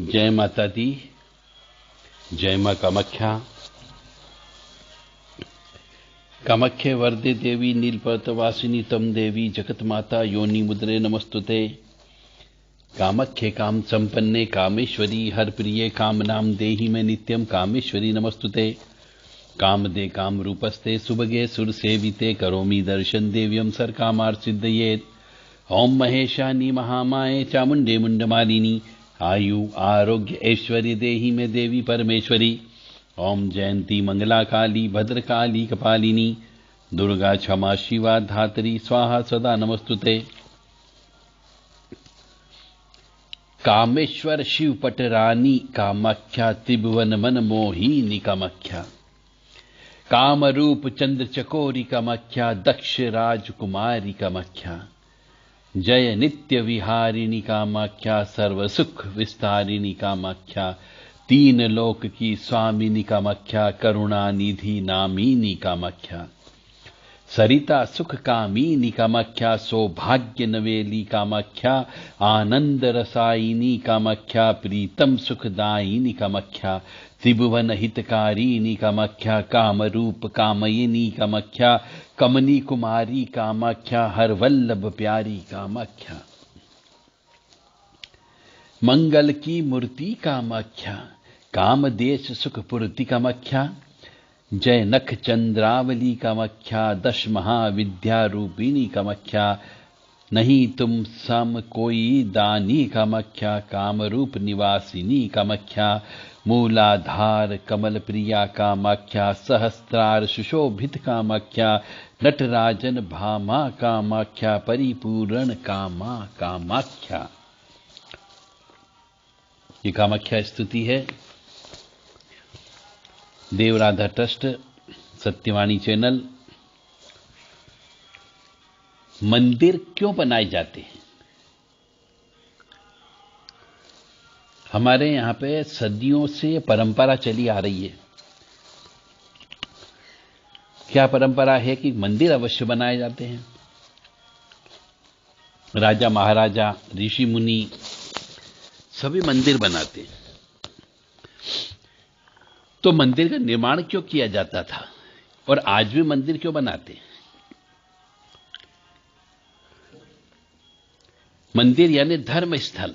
जय माता दी। जय मां कामाख्या। कामाख्ये वरदे देवी नीलपर्वतवासिनी तम देवी जगत माता योनि मुद्रे नमस्तुते। कामाख्ये काम संपन्ने कामेश्वरी हर प्रिये काम नाम देहि में नित्यम कामेश्वरी नमस्तुते। काम दे काम रूपस्ते सुभगे सुर सेविते करोमि दर्शन देव्यम सर कामार सिद्धयेत। ओम महेशानी महामाये चामुंडे मुंडमालिनी आयु आरोग्य ऐश्वर्य देहि में देवी परमेश्वरी। ओम जयंती मंगला काली भद्रकाली कपालिनी दुर्गा क्षमा शिवा धात्री स्वाहा सदा नमस्तुते। कामेश्वर शिव पटरानी कामाख्या त्रिभुवन मन मोहिनी कामाख्या। काम रूप चंद्र चकोरी कामाख्या दक्ष राजकुमारी कामाख्या। जय नित्य विहारिणी कामाख्या सर्व सुख विस्तारिणी कामाख्या। तीन लोक की स्वामिनी कामाख्या करुणा निधि नामिनी कामाख्या। सरिता सुख कामिनी कामाख्या सौभाग्य नवेली कामाख्या। आनंद रसायिनी कामाख्या प्रीतम सुखदायिनी कामाख्या। त्रिभुवन हितकारिणी कामाख्या काम रूप कामयिनी कामाख्या। कमनी कुमारी कामाख्या हर वल्लभ प्यारी कामाख्या। मंगल की मूर्ति कामाख्या कामदेश सुखपूर्ति कामाख्या। जय नख चंद्रावली कामाख्या दश महाविद्या रूपिणी कामाख्या। नहीं तुम सम कोई दानी कामाख्या कामरूप निवासिनी कामाख्या। मूलाधार कमल प्रिया कामाख्या सहस्त्रार सुशोभित कामाख्या। नटराजन भामा कामाख्या परिपूर्ण कामाख्या। ये कामाख्या स्तुति है। देवराधा ट्रस्ट सत्यवाणी चैनल। मंदिर क्यों बनाए जाते हैं? हमारे यहां पे सदियों से परंपरा चली आ रही है। क्या परंपरा है कि मंदिर अवश्य बनाए जाते हैं। राजा महाराजा ऋषि मुनि सभी मंदिर बनाते हैं। तो मंदिर का निर्माण क्यों किया जाता था और आज भी मंदिर क्यों बनाते हैं? मंदिर यानी धर्म स्थल।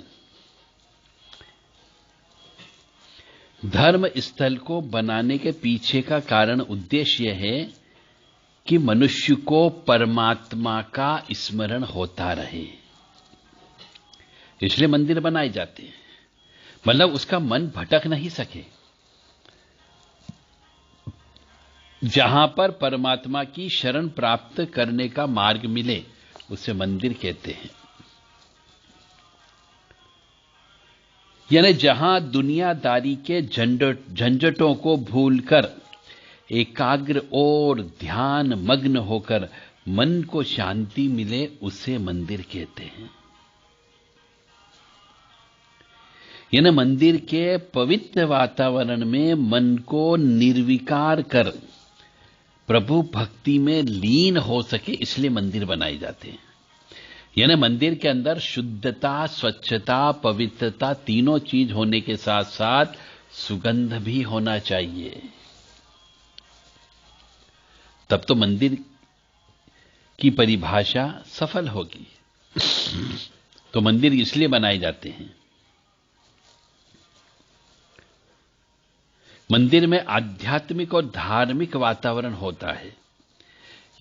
धर्म स्थल को बनाने के पीछे का कारण उद्देश्य है कि मनुष्य को परमात्मा का स्मरण होता रहे, इसलिए मंदिर बनाए जाते हैं। मतलब उसका मन भटक नहीं सके। जहां पर परमात्मा की शरण प्राप्त करने का मार्ग मिले उसे मंदिर कहते हैं। यानी जहां दुनियादारी के झंझटों को भूलकर एकाग्र और ध्यान मग्न होकर मन को शांति मिले उसे मंदिर कहते हैं। यानी मंदिर के पवित्र वातावरण में मन को निर्विकार कर प्रभु भक्ति में लीन हो सके, इसलिए मंदिर बनाए जाते हैं। यानी मंदिर के अंदर शुद्धता, स्वच्छता, पवित्रता तीनों चीज होने के साथ साथ सुगंध भी होना चाहिए, तब तो मंदिर की परिभाषा सफल होगी। तो मंदिर इसलिए बनाए जाते हैं। मंदिर में आध्यात्मिक और धार्मिक वातावरण होता है।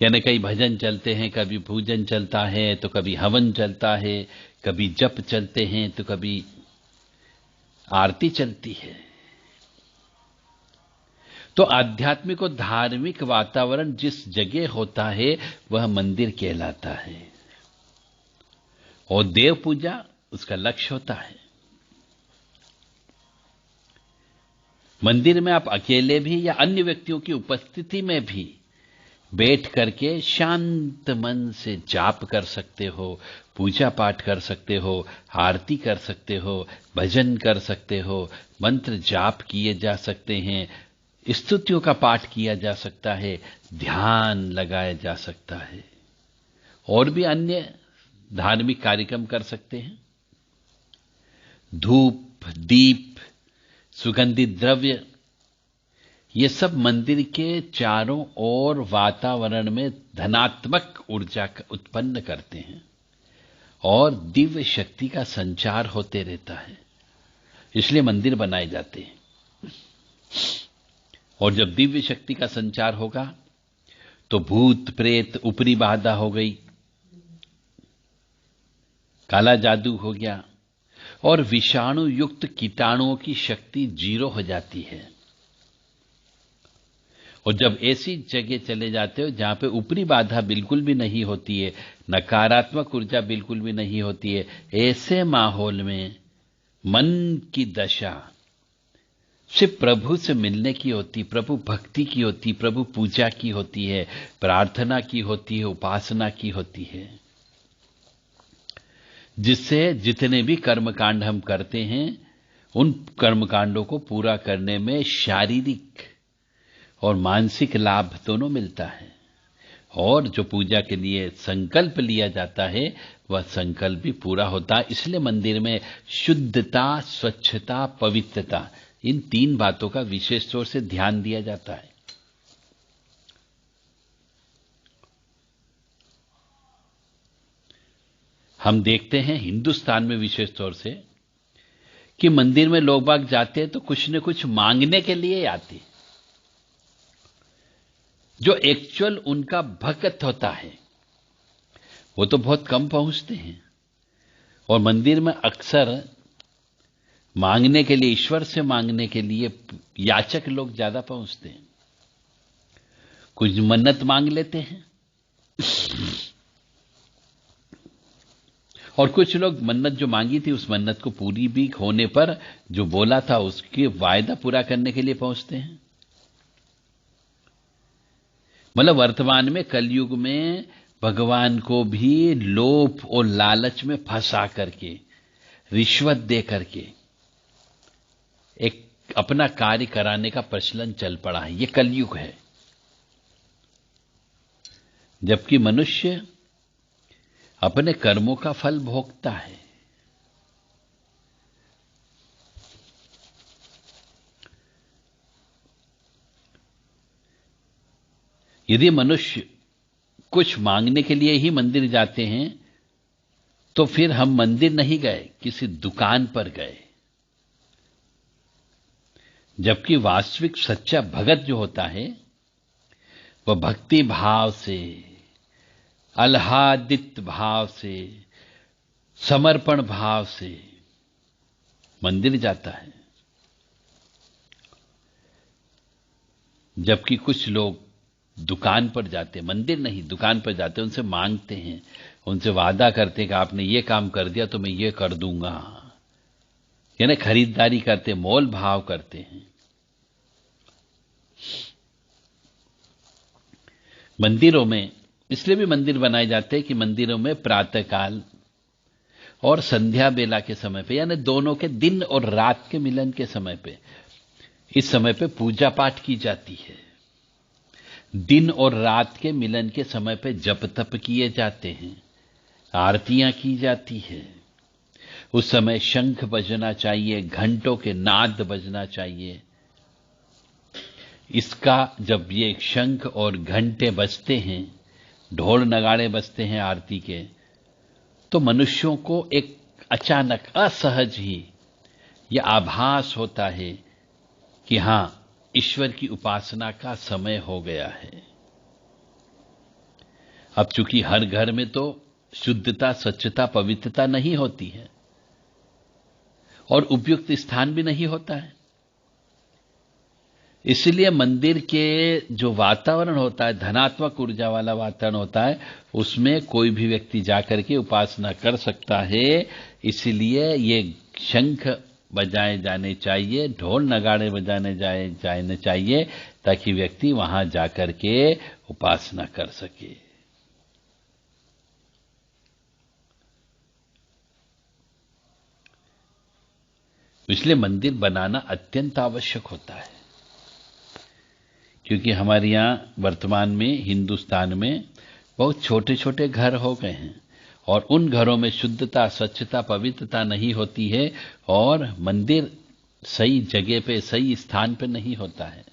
यानी कई भजन चलते हैं, कभी पूजन चलता है, तो कभी हवन चलता है, कभी जप चलते हैं, तो कभी आरती चलती है। तो आध्यात्मिक और धार्मिक वातावरण जिस जगह होता है वह मंदिर कहलाता है। और देव पूजा उसका लक्ष्य होता है। मंदिर में आप अकेले भी या अन्य व्यक्तियों की उपस्थिति में भी बैठ करके शांत मन से जाप कर सकते हो, पूजा पाठ कर सकते हो, आरती कर सकते हो, भजन कर सकते हो, मंत्र जाप किए जा सकते हैं, स्तुतियों का पाठ किया जा सकता है, ध्यान लगाया जा सकता है, और भी अन्य धार्मिक कार्यक्रम कर सकते हैं। धूप दीप, सुगंधित द्रव्य, ये सब मंदिर के चारों ओर वातावरण में धनात्मक ऊर्जा उत्पन्न करते हैं और दिव्य शक्ति का संचार होते रहता है। इसलिए मंदिर बनाए जाते हैं। और जब दिव्य शक्ति का संचार होगा तो भूत प्रेत ऊपरी बाधा हो गई, काला जादू हो गया और विषाणु युक्त कीटाणुओं की शक्ति 0 हो जाती है। और जब ऐसी जगह चले जाते हो जहां पे ऊपरी बाधा बिल्कुल भी नहीं होती है, नकारात्मक ऊर्जा बिल्कुल भी नहीं होती है, ऐसे माहौल में मन की दशा सिर्फ प्रभु से मिलने की होती, प्रभु भक्ति की होती, प्रभु पूजा की होती है, प्रार्थना की होती है, उपासना की होती है, जिससे जितने भी कर्मकांड हम करते हैं उन कर्मकांडों को पूरा करने में शारीरिक और मानसिक लाभ दोनों मिलता है। और जो पूजा के लिए संकल्प लिया जाता है वह संकल्प भी पूरा होता है। इसलिए मंदिर में शुद्धता, स्वच्छता, पवित्रता, इन 3 बातों का विशेष तौर से ध्यान दिया जाता है। हम देखते हैं हिंदुस्तान में विशेष तौर से कि मंदिर में लोग बाग जाते हैं तो कुछ न कुछ मांगने के लिए आते, जो एक्चुअल उनका भक्त होता है वो तो बहुत कम पहुंचते हैं। और मंदिर में अक्सर मांगने के लिए, ईश्वर से मांगने के लिए याचक लोग ज्यादा पहुंचते हैं। कुछ मन्नत मांग लेते हैं और कुछ लोग मन्नत जो मांगी थी उस मन्नत को पूरी भी होने पर जो बोला था उसके वायदा पूरा करने के लिए पहुंचते हैं। मतलब वर्तमान में कलयुग में भगवान को भी लोभ और लालच में फंसा करके, रिश्वत दे करके एक अपना कार्य कराने का प्रचलन चल पड़ा है। ये कलयुग है, जबकि मनुष्य अपने कर्मों का फल भोगता है। यदि मनुष्य कुछ मांगने के लिए ही मंदिर जाते हैं तो फिर हम मंदिर नहीं गए, किसी दुकान पर गए। जबकि वास्तविक सच्चा भगत जो होता है वह भक्ति भाव से, आह्लादित भाव से, समर्पण भाव से मंदिर जाता है। जबकि कुछ लोग दुकान पर जाते, मंदिर नहीं दुकान पर जाते, उनसे मांगते हैं, उनसे वादा करते हैं कि आपने ये काम कर दिया तो मैं ये कर दूंगा, यानी खरीदारी करते, मोल भाव करते हैं। मंदिरों में इसलिए भी मंदिर बनाए जाते हैं कि मंदिरों में प्रातःकाल और संध्या बेला के समय पे, यानी दोनों के दिन और रात के मिलन के समय पे, इस समय पे पूजा पाठ की जाती है। दिन और रात के मिलन के समय पे जप तप किए जाते हैं, आरतियां की जाती है। उस समय शंख बजना चाहिए, घंटों के नाद बजना चाहिए। इसका जब ये शंख और घंटे बजते हैं, ढोल नगाड़े बजते हैं आरती के, तो मनुष्यों को एक अचानक असहज ही यह आभास होता है कि हां, ईश्वर की उपासना का समय हो गया है। अब चूंकि हर घर में तो शुद्धता, स्वच्छता, पवित्रता नहीं होती है और उपयुक्त स्थान भी नहीं होता है, इसलिए मंदिर के जो वातावरण होता है, धनात्मक ऊर्जा वाला वातावरण होता है, उसमें कोई भी व्यक्ति जाकर के उपासना कर सकता है। इसलिए ये शंख बजाए जाने चाहिए, ढोल नगाड़े बजाने जाने चाहिए, ताकि व्यक्ति वहां जाकर के उपासना कर सके। इसलिए मंदिर बनाना अत्यंत आवश्यक होता है, क्योंकि हमारे यहां वर्तमान में हिंदुस्तान में बहुत छोटे छोटे घर हो गए हैं और उन घरों में शुद्धता, स्वच्छता, पवित्रता नहीं होती है और मंदिर सही जगह पे, सही स्थान पे नहीं होता है।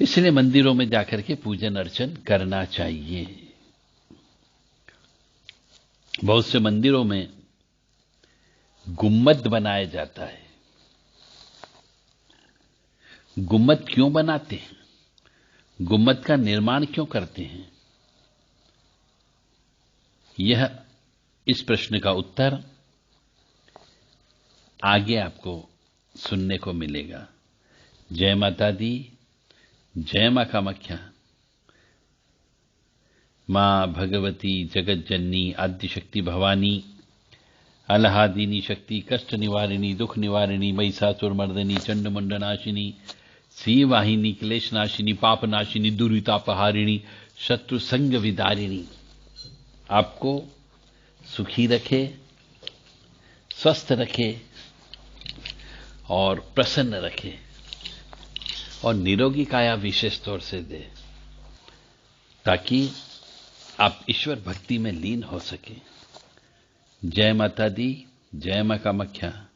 इसलिए मंदिरों में जाकर के पूजन अर्चन करना चाहिए। बहुत से मंदिरों में गुम्मद बनाया जाता है। गुम्मद क्यों बनाते हैं? गुम्मद का निर्माण क्यों करते हैं? यह इस प्रश्न का उत्तर आगे आपको सुनने को मिलेगा। जय माता दी, जय मां कामाख्या। मां भगवती जगत जननी आद्य शक्ति भवानी अलहादिनी शक्ति कष्ट निवारिणी दुख निवारिणी महिषासुर मर्दिनी चंड मुंडनाशिनी श्री वाहिनी क्लेश नाशिनी पाप नाशिनी दुरितापहारिणी शत्रु संग विदारिणी आपको सुखी रखे, स्वस्थ रखे और प्रसन्न रखे और निरोगी काया विशेष तौर से दे, ताकि आप ईश्वर भक्ति में लीन हो सके। जय माता दी, जय मां कामाख्या।